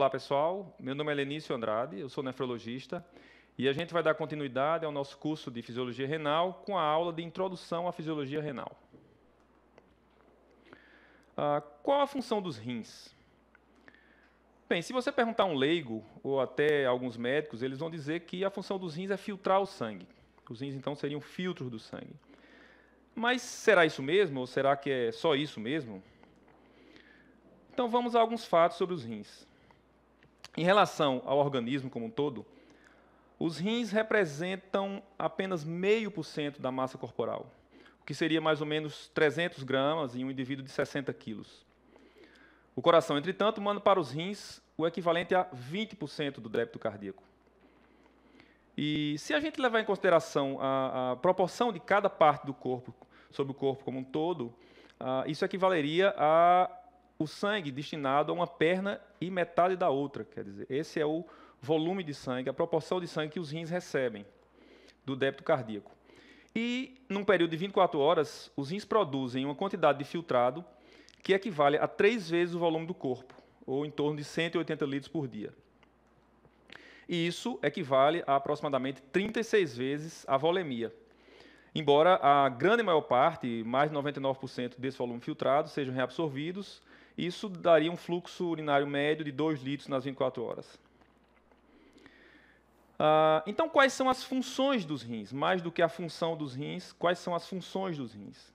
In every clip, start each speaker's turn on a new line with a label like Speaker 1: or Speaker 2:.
Speaker 1: Olá, pessoal. Meu nome é Lenício Andrade, eu sou nefrologista e a gente vai dar continuidade ao nosso curso de Fisiologia Renal com a aula de Introdução à Fisiologia Renal. Qual a função dos rins? Bem, se você perguntar a um leigo ou até alguns médicos, eles vão dizer que a função dos rins é filtrar o sangue. Os rins, então, seriam filtros do sangue. Mas será isso mesmo? Ou será que é só isso mesmo? Então, vamos a alguns fatos sobre os rins. Em relação ao organismo como um todo, os rins representam apenas 0,5% da massa corporal, o que seria mais ou menos 300 gramas em um indivíduo de 60 quilos. O coração, entretanto, manda para os rins o equivalente a 20% do débito cardíaco. E se a gente levar em consideração a proporção de cada parte do corpo sobre o corpo como um todo, isso equivaleria ao sangue destinado a uma perna e metade da outra. Quer dizer, esse é o volume de sangue, a proporção de sangue que os rins recebem do débito cardíaco. E, num período de 24 horas, os rins produzem uma quantidade de filtrado que equivale a 3 vezes o volume do corpo, ou em torno de 180 litros por dia. E isso equivale a aproximadamente 36 vezes a volemia. Embora a grande maior parte, mais de 99% desse volume filtrado, sejam reabsorvidos, isso daria um fluxo urinário médio de 2 litros nas 24 horas. Então, quais são as funções dos rins? Mais do que a função dos rins, quais são as funções dos rins?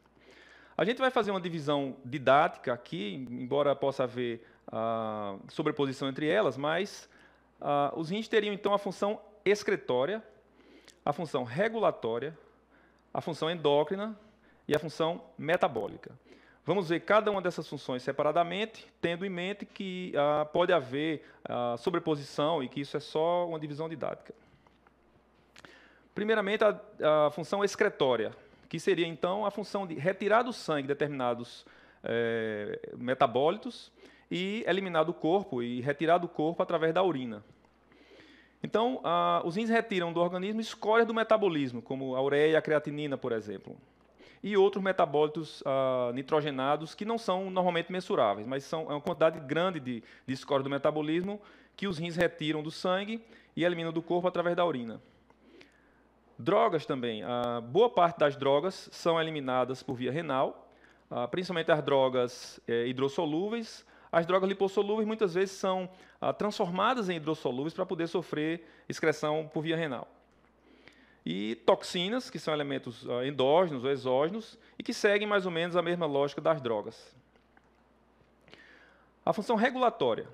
Speaker 1: A gente vai fazer uma divisão didática aqui, embora possa haver sobreposição entre elas, mas os rins teriam, então, a função excretória, a função regulatória, a função endócrina e a função metabólica. Vamos ver cada uma dessas funções separadamente, tendo em mente que pode haver sobreposição e que isso é só uma divisão didática. Primeiramente, a função excretória, que seria, então, a função de retirar do sangue determinados metabólitos e eliminar do corpo e retirar do corpo através da urina. Então, os rins retiram do organismo escórias do metabolismo, como a ureia e a creatinina, por exemplo, e outros metabólitos nitrogenados que não são normalmente mensuráveis, mas é uma quantidade grande de escória do metabolismo que os rins retiram do sangue e eliminam do corpo através da urina. Drogas também. Boa parte das drogas são eliminadas por via renal, principalmente as drogas hidrossolúveis. As drogas lipossolúveis muitas vezes são transformadas em hidrossolúveis para poder sofrer excreção por via renal. E toxinas, que são elementos endógenos ou exógenos, e que seguem mais ou menos a mesma lógica das drogas. A função regulatória.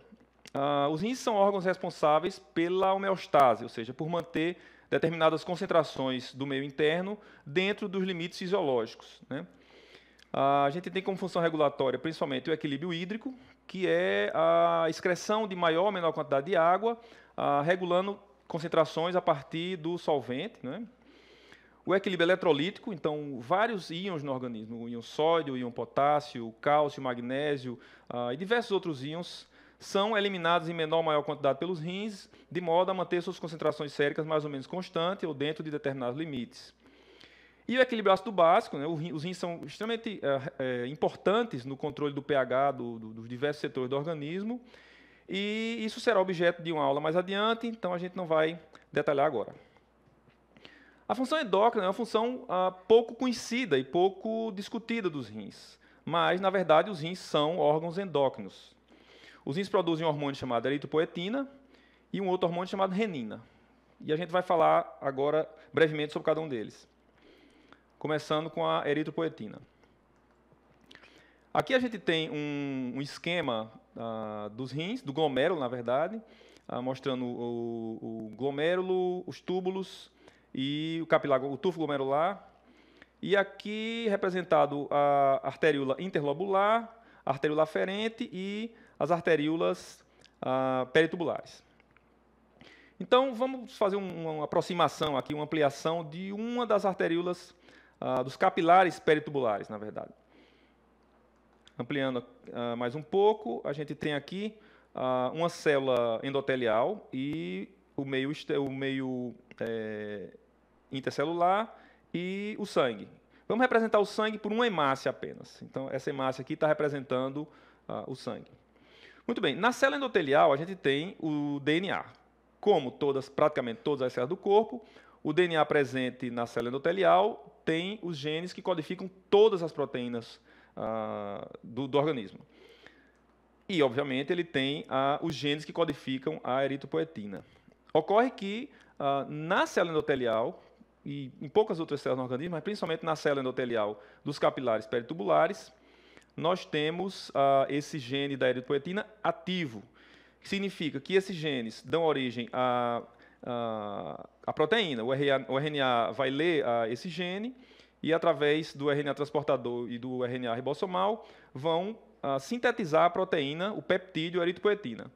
Speaker 1: Os rins são órgãos responsáveis pela homeostase, ou seja, por manter determinadas concentrações do meio interno dentro dos limites fisiológicos, né? A gente tem como função regulatória principalmente o equilíbrio hídrico, que é a excreção de maior ou menor quantidade de água, regulando concentrações a partir do solvente, né? O equilíbrio eletrolítico, então vários íons no organismo, o íon sódio, o íon potássio, o cálcio, o magnésio e diversos outros íons são eliminados em menor ou maior quantidade pelos rins, de modo a manter suas concentrações séricas mais ou menos constantes ou dentro de determinados limites. E o equilíbrio ácido-básico, né? Os rins são extremamente importantes no controle do pH dos diversos setores do organismo, e isso será objeto de uma aula mais adiante, então a gente não vai detalhar agora. A função endócrina é uma função pouco conhecida e pouco discutida dos rins, mas, na verdade, os rins são órgãos endócrinos. Os rins produzem um hormônio chamado eritropoetina e um outro hormônio chamado renina. E a gente vai falar agora brevemente sobre cada um deles. Começando com a eritropoetina. Aqui a gente tem um esquema dos rins, do glomérulo, na verdade, mostrando o glomérulo, os túbulos e o capilar, o tufo glomerular. E aqui representado a arteríola interlobular, a arteríola aferente e as arteríolas peritubulares. Então, vamos fazer uma aproximação aqui, uma ampliação de uma das arteríolas dos capilares peritubulares, na verdade. Ampliando mais um pouco, a gente tem aqui uma célula endotelial e o meio intercelular e o sangue. Vamos representar o sangue por uma hemácia apenas. Então, essa hemácia aqui está representando o sangue. Muito bem, na célula endotelial a gente tem o DNA. Como praticamente todas as células do corpo, o DNA presente na célula endotelial tem os genes que codificam todas as proteínas do organismo. E, obviamente, ele tem os genes que codificam a eritropoetina. Ocorre que na célula endotelial, e em poucas outras células no organismo, mas principalmente na célula endotelial dos capilares peritubulares, nós temos esse gene da eritropoetina ativo, que significa que esses genes dão origem à proteína. O RNA vai ler esse gene e, através do RNA transportador e do RNA ribossomal, vão sintetizar a proteína, o peptídeo eritropoetina.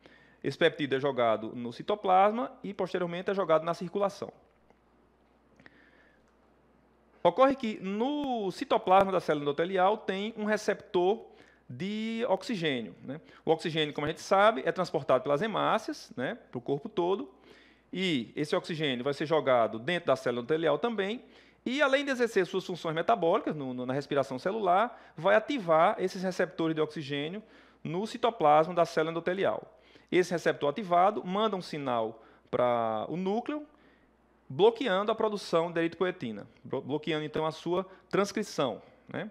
Speaker 1: Esse peptídeo é jogado no citoplasma e, posteriormente, é jogado na circulação. Ocorre que no citoplasma da célula endotelial tem um receptor de oxigênio, né? O oxigênio, como a gente sabe, é transportado pelas hemácias, né, para o corpo todo, e esse oxigênio vai ser jogado dentro da célula endotelial também, e além de exercer suas funções metabólicas na respiração celular, vai ativar esses receptores de oxigênio no citoplasma da célula endotelial. Esse receptor ativado manda um sinal para o núcleo, bloqueando a produção de eritropoetina, bloqueando então a sua transcrição, né?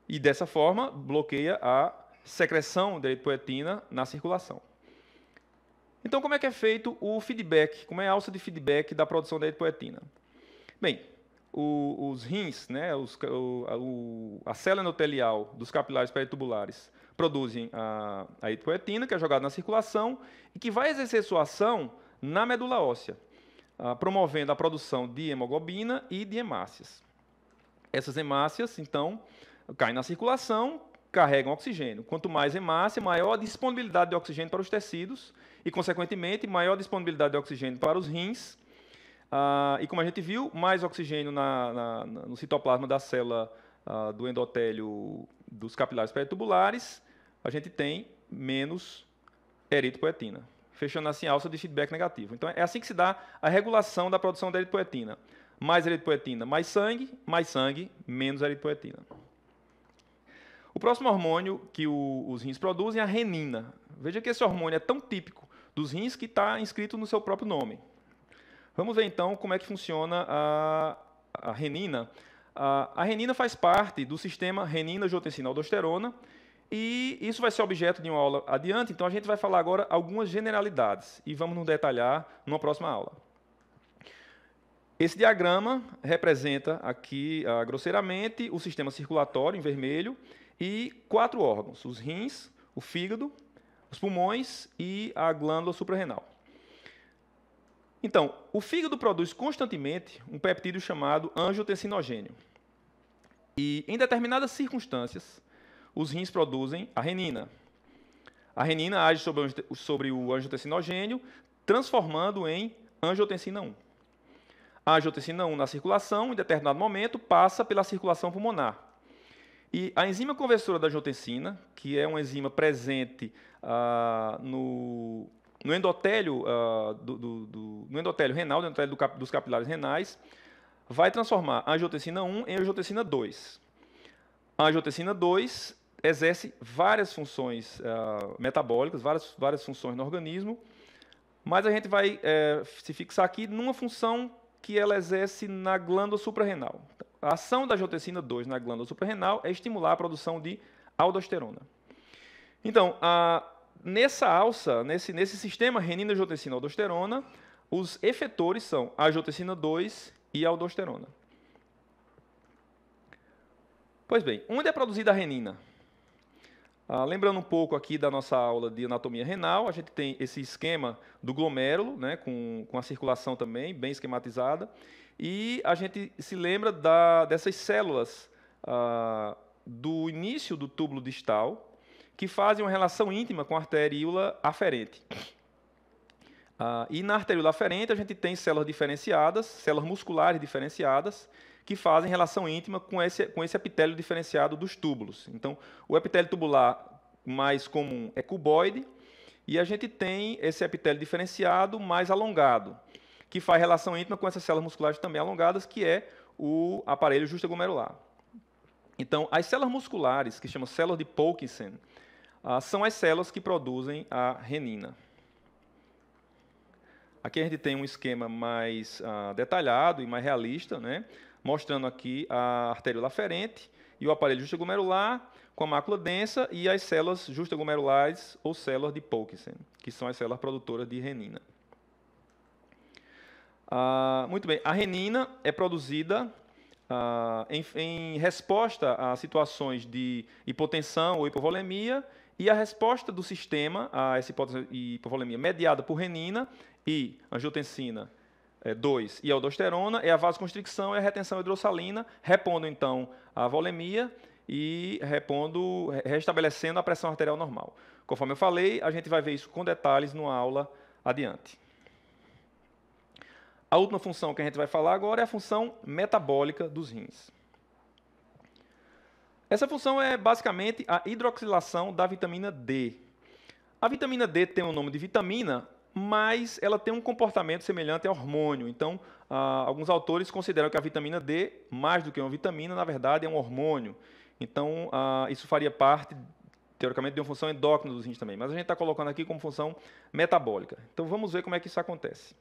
Speaker 1: E dessa forma bloqueia a secreção de eritropoetina na circulação. Então, como é que é feito o feedback? Como é a alça de feedback da produção de eritropoetina? Bem, os rins, né, a célula endotelial dos capilares peritubulares produzem a eritropoetina, que é jogada na circulação e que vai exercer sua ação na medula óssea, promovendo a produção de hemoglobina e de hemácias. Essas hemácias, então, caem na circulação, carregam oxigênio. Quanto mais hemácia, maior a disponibilidade de oxigênio para os tecidos e, consequentemente, maior a disponibilidade de oxigênio para os rins. E, como a gente viu, mais oxigênio no citoplasma da célula do endotélio dos capilares peritubulares, a gente tem menos eritropoetina, fechando assim a alça de feedback negativo. Então, é assim que se dá a regulação da produção de eritropoetina. Mais eritropoetina, mais sangue, menos eritropoetina. O próximo hormônio que os rins produzem é a renina. Veja que esse hormônio é tão típico dos rins que está inscrito no seu próprio nome. Vamos ver, então, como é que funciona a renina. A renina faz parte do sistema renina-angiotensina-aldosterona, e isso vai ser objeto de uma aula adiante, então a gente vai falar agora algumas generalidades e vamos nos detalhar numa próxima aula. Esse diagrama representa aqui, grosseiramente, o sistema circulatório em vermelho e 4 órgãos: os rins, o fígado, os pulmões e a glândula suprarrenal. Então, o fígado produz constantemente um peptídeo chamado angiotensinogênio. E, em determinadas circunstâncias, os rins produzem a renina. A renina age sobre o angiotensinogênio, transformando em angiotensina 1. A angiotensina 1 na circulação, em determinado momento, passa pela circulação pulmonar. E a enzima conversora da angiotensina, que é uma enzima presente no endotélio, no endotélio renal, no endotélio dos capilares renais, vai transformar a angiotensina 1 em angiotensina 2. A angiotensina 2 exerce várias funções metabólicas, várias funções no organismo, mas a gente vai se fixar aqui numa função que ela exerce na glândula suprarrenal. A ação da angiotensina 2 na glândula suprarrenal é estimular a produção de aldosterona. Então, nessa alça, nesse sistema renina-angiotensina-aldosterona, os efetores são a angiotensina 2 e a aldosterona. Pois bem, onde é produzida a renina? Lembrando um pouco aqui da nossa aula de anatomia renal, a gente tem esse esquema do glomérulo, né, com a circulação também, bem esquematizada, e a gente se lembra dessas células do início do túbulo distal, que fazem uma relação íntima com a arteríola aferente. E na arteríola aferente a gente tem células diferenciadas, células musculares diferenciadas, que fazem relação íntima com esse epitélio diferenciado dos túbulos. Então, o epitélio tubular mais comum é cuboide, e a gente tem esse epitélio diferenciado mais alongado, que faz relação íntima com essas células musculares também alongadas, que é o aparelho justaglomerular. Então, as células musculares, que chamam células de Purkinje, são as células que produzem a renina. Aqui a gente tem um esquema mais detalhado e mais realista, né, mostrando aqui a artéria aferente e o aparelho justaglomerular com a mácula densa e as células justaglomerares ou células de Purkinje, que são as células produtoras de renina. Muito bem, a renina é produzida em resposta a situações de hipotensão ou hipovolemia, e a resposta do sistema a essa hipovolemia mediada por renina e angiotensina 2 e aldosterona é a vasoconstricção e a retenção hidrossalina, repondo então a volemia e restabelecendo a pressão arterial normal. Conforme eu falei, a gente vai ver isso com detalhes numa aula adiante. A última função que a gente vai falar agora é a função metabólica dos rins. Essa função é basicamente a hidroxilação da vitamina D. A vitamina D tem o nome de vitamina, mas ela tem um comportamento semelhante a hormônio. Então, alguns autores consideram que a vitamina D, mais do que uma vitamina, na verdade é um hormônio. Então, isso faria parte, teoricamente, de uma função endócrina dos rins também. Mas a gente está colocando aqui como função metabólica. Então, vamos ver como é que isso acontece.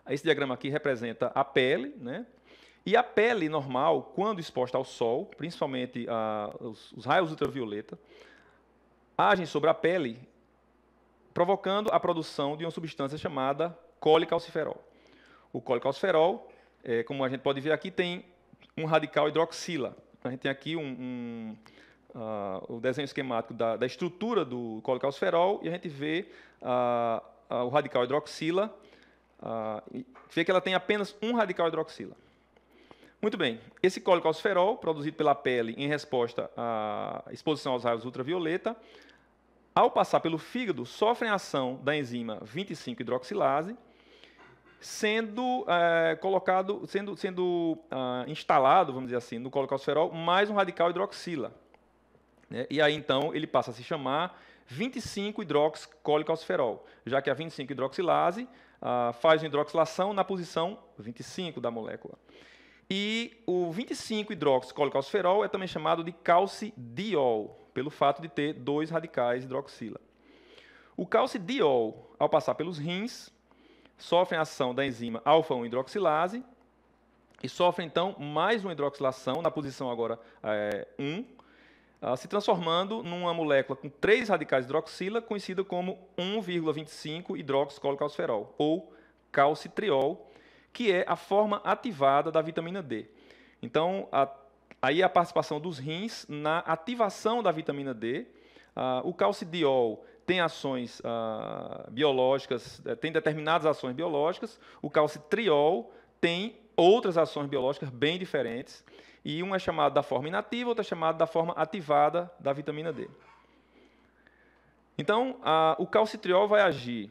Speaker 1: Esse diagrama aqui representa a pele, né? E a pele normal, quando exposta ao sol, principalmente os raios ultravioleta, agem sobre a pele, provocando a produção de uma substância chamada colecalciferol. O colecalciferol, como a gente pode ver aqui, tem um radical hidroxila. A gente tem aqui o desenho esquemático da estrutura do colecalciferol e a gente vê o radical hidroxila, vê que ela tem apenas um radical hidroxila. Muito bem, esse colecalciferol, produzido pela pele em resposta à exposição aos raios ultravioleta, ao passar pelo fígado, sofre a ação da enzima 25-hidroxilase, sendo instalado, vamos dizer assim, no colecalciferol, mais um radical hidroxila. Né? E aí, então, ele passa a se chamar 25-hidroxicolecalciferol, já que a 25-hidroxilase faz uma hidroxilação na posição 25 da molécula. E o 25-hidroxicolecalciferol é também chamado de calcidiol, pelo fato de ter dois radicais hidroxila. O calcidiol, ao passar pelos rins, sofre a ação da enzima alfa-1-hidroxilase e sofre, então, mais uma hidroxilação na posição agora 1, se transformando numa molécula com 3 radicais hidroxila, conhecida como 1,25-hidroxicolecalciferol, ou calcitriol, que é a forma ativada da vitamina D. Então, aí a participação dos rins na ativação da vitamina D. O calcidiol tem ações biológicas, tem determinadas ações biológicas. O calcitriol tem outras ações biológicas bem diferentes. E uma é chamada da forma inativa, outra é chamada da forma ativada da vitamina D. Então, o calcitriol vai agir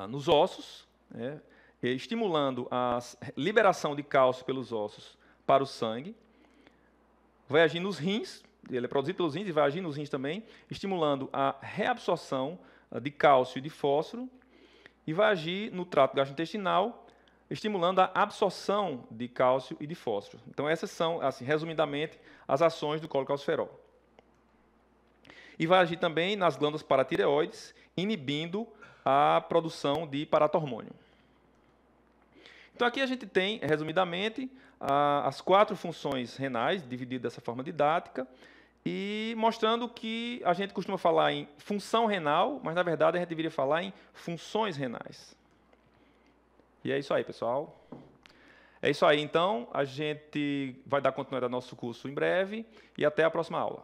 Speaker 1: nos ossos, né, estimulando a liberação de cálcio pelos ossos para o sangue. Vai agir nos rins, ele é produzido pelos rins e vai agir nos rins também, estimulando a reabsorção de cálcio e de fósforo. E vai agir no trato gastrointestinal, estimulando a absorção de cálcio e de fósforo. Então, essas são, assim, resumidamente, as ações do colecalciferol. E vai agir também nas glândulas paratireoides, inibindo a produção de paratormônio. Então, aqui a gente tem, resumidamente, as 4 funções renais, divididas dessa forma didática, e mostrando que a gente costuma falar em função renal, mas, na verdade, a gente deveria falar em funções renais. E é isso aí, pessoal. É isso aí, então. A gente vai dar continuidade ao nosso curso em breve, e até a próxima aula.